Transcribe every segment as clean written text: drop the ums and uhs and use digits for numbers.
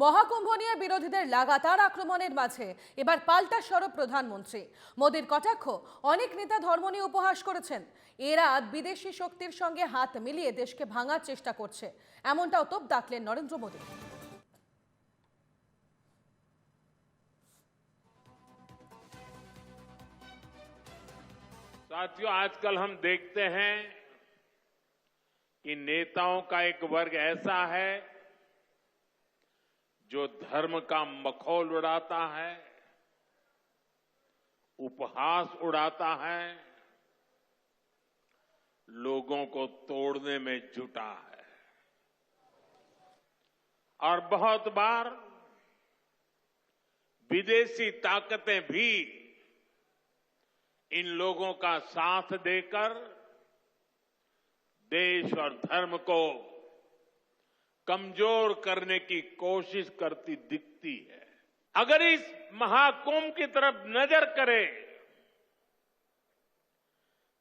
মহাকুম্ভ নিয়ে বিরোধীদের লাগাতার আক্রমণের মাঝে এবার পাল্টা সরব প্রধানমন্ত্রী মোদীর কটাক্ষ। অনেক নেতা ধর্ম নিয়ে উপহাস করেছেন, এরা বিদেশি শক্তির সঙ্গে হাত মিলিয়ে দেশকে ভাঙার চেষ্টা করছে, এমনটাও তোপ দাগলেন নরেন্দ্র মোদী। साथियों, आजकल हम देखते हैं कि नेताओं का एक वर्ग ऐसा है जो धर्म का मखौल उड़ाता है, उपहास उड़ाता है, लोगों को तोड़ने में जुटा है। और बहुत बार विदेशी ताकतें भी इन लोगों का साथ देकर देश और धर्म को कमजोर करने की कोशिश करती दिखती है। अगर इस महाकुंभ की तरफ नजर करें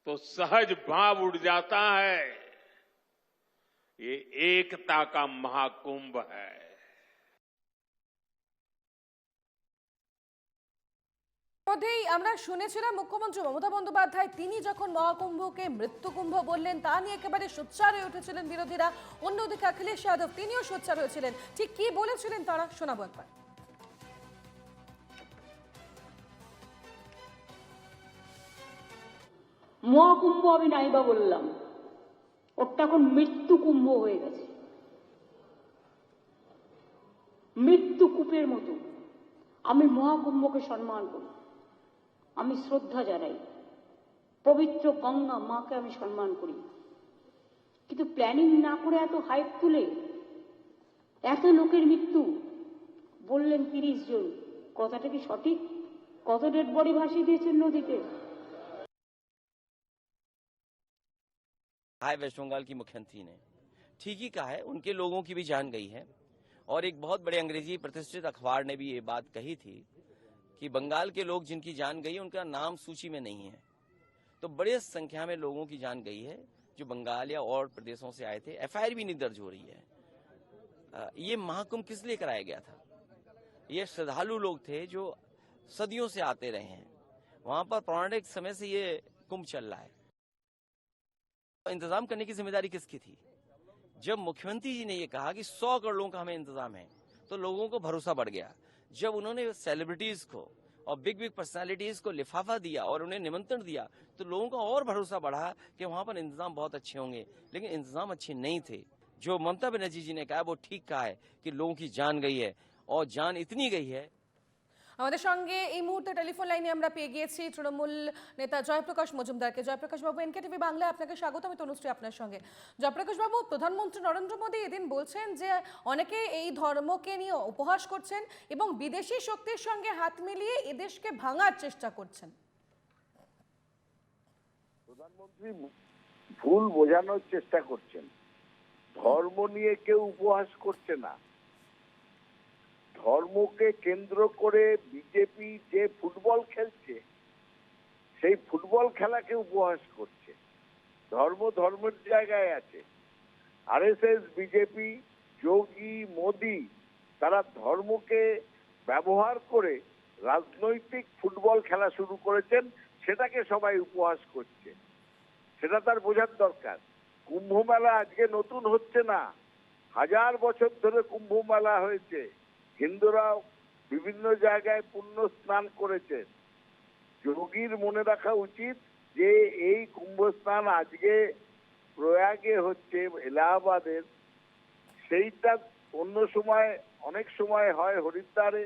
तो सहज भाव उड़ जाता है, ये एकता का महाकुंभ है। মধ্যেই আমরা শুনেছিলাম মুখ্যমন্ত্রী মমতা বন্দ্যোপাধ্যায় তিনি যখন মহাকুম্ভকে মৃত্যুকুম্ভ বললেন তা নিয়ে একেবারে সোচ্চার হয়ে উঠেছিলেন বিরোধীরা। অন্যদিকে অখিলেশ যাদব তিনিও সোচ্চার হয়েছিলেন। ঠিক কি বলেছিলেন তারা, শোনাবো একবার। মহাকুম্ভ আমি নাইবা বললাম, ওটা এখন মৃত্যু কুম্ভ হয়ে গেছে, মৃত্যু কূপের মতো। আমি মহাকুম্ভকে সম্মান করি, আমি শ্রদ্ধা জানাই, পবিত্র গঙ্গা মাকে আমি সম্মান করি, কিন্তু প্ল্যানিং না করে এত হাইপ তুলে এত লোকের মৃত্যু বললেন 30 জন, কথাটা কি সঠিক? কত ডেড বডি ভাসিয়ে দিয়েছেন নদীতে? हाय वेस्ट बंगाल की मुख्यमंत्री ने ठीक ही कहा है, उनके लोगों की भी जान गई है। और एक बहुत बड़े अंग्रेजी प्रतिष्ठित अखबार ने भी ये बात कही थी कि बंगाल के लोग जिनकी जान गई है उनका नाम सूची में नहीं है। तो बड़े संख्या में लोगों की जान गई है जो बंगाल या और प्रदेशों से आए थे। एफआईआर भी नहीं दर्ज हो रही है। ये महाकुंभ किस लिए कराया गया था? ये श्रद्धालु लोग थे जो सदियों से आते रहे हैं, वहां पर पौराणिक समय से ये कुंभ चल रहा है। इंतजाम करने की जिम्मेदारी किसकी थी? जब मुख्यमंत्री जी ने ये कहा कि 100 करोड़ लोगों का हमें इंतजाम है, तो लोगों को भरोसा बढ़ गया। जब उन्होंने सेलिब्रिटीज को और बिग बिग पर्सनालिटीज को लिफाफा दिया और उन्हें निमंत्रण दिया, तो लोगों का और भरोसा बढ़ा कि वहां पर इंतजाम बहुत अच्छे होंगे। लेकिन इंतजाम अच्छे नहीं थे। जो ममता बनर्जी जी ने कहा वो ठीक कहा है कि लोगों की जान गई है, और जान इतनी गई है। আমাদের সঙ্গে এই মুহূর্তে টেলিফোন লাইনে আমরা পেয়ে গিয়েছি তৃণমূল নেতা জয়প্রকাশ মজুমদারকে। জয়প্রকাশ বাবু, এনকেটিভি বাংলায় আপনাকে স্বাগত। আমি তনুশ্রী আপনার সঙ্গে। জয়প্রকাশ বাবু, প্রধানমন্ত্রী নরেন্দ্র মোদী এদিন বলছেন যে অনেকে এই ধর্মকে নিয়ে উপহাস করছেন এবং বিদেশি শক্তির সঙ্গে হাত মিলিয়ে এদেশকে ভাঙার চেষ্টা করছেন। প্রধানমন্ত্রী ভুল বোঝানোর চেষ্টা করছেন। ধর্ম নিয়ে কেউ উপহাস করছে না। ধর্মকে কেন্দ্র করে বিজেপি যে ফুটবল খেলছে সেই ফুটবল খেলাকে উপহাস করছে। ধর্ম ধর্মের জায়গায় আছে। আরএসএস, বিজেপি, যোগী, মোদী তারা ধর্মকে ব্যবহার করে রাজনৈতিক ফুটবল খেলা শুরু করেছেন, সেটাকে সবাই উপহাস করছে। সেটা তার বোঝার দরকার। কুম্ভ মেলা আজকে নতুন হচ্ছে না, 1000 বছর ধরে কুম্ভ মেলা হয়েছে। হিন্দুরাও বিভিন্ন জায়গায় পুণ্য স্নান করেছে। যোগীর মনে রাখা উচিত যে এই কুম্ভ স্নান আজকে প্রয়াগে হচ্ছে, এলাহাবাদের, সেইটা অন্য সময় অনেক সময় হয় হরিদ্বারে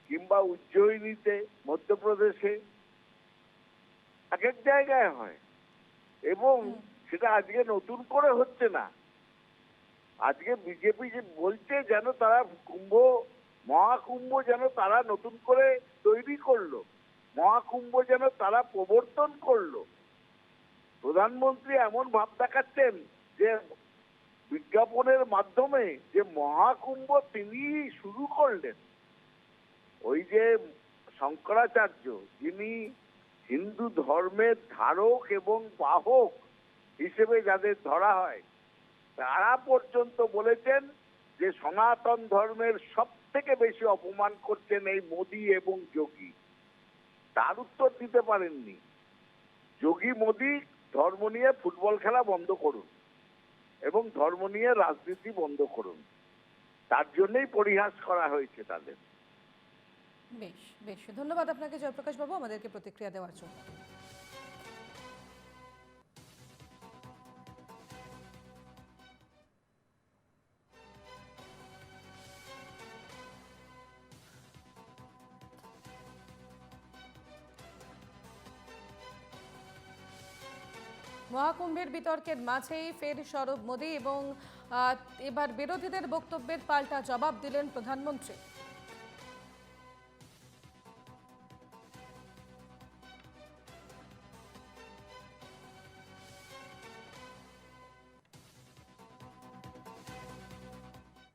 কিংবা উজ্জয়িনীতে, মধ্যপ্রদেশে, এক এক জায়গায় হয়। এবং সেটা আজকে নতুন করে হচ্ছে না। আজকে বিজেপি যে বলছে যেন তারা মহাকুম্ভ যেন তারা নতুন করে তৈরি করলো, মহাকুম্ভ যেন তারা প্রবর্তন করলো। প্রধানমন্ত্রী এমন ভাব দেখাচ্ছেন যে বিজ্ঞাপনের মাধ্যমে যে মহাকুম্ভ তিনি শুরু করলেন। ওই যে শঙ্করাচার্য, যিনি হিন্দু ধর্মের ধারক এবং বাহক হিসেবে যাদের ধরা হয়, তারা পর্যন্ত বলেছেন যে সনাতন ধর্মের সব থেকে বেশি অপমান করছেন এই মোদী এবং যোগী, তার উত্তর দিতে পারেননি। যোগী মোদী ধর্ম নিয়ে ফুটবল খেলা বন্ধ করুন এবং ধর্ম নিয়ে রাজনীতি বন্ধ করুন, তার জন্যই পরিহাস করা হয়েছে তাদের। বেশ বেশ, ধন্যবাদ আপনাকে জয়প্রকাশ বাবু আমাদেরকে প্রতিক্রিয়া দেওয়ার জন্য। মহাকুম্ভের বিতর্কের মাঝেই ফের সরব মোদী এবং এবার বিরোধীদের বক্তব্যের পাল্টা জবাব দিলেন প্রধানমন্ত্রী।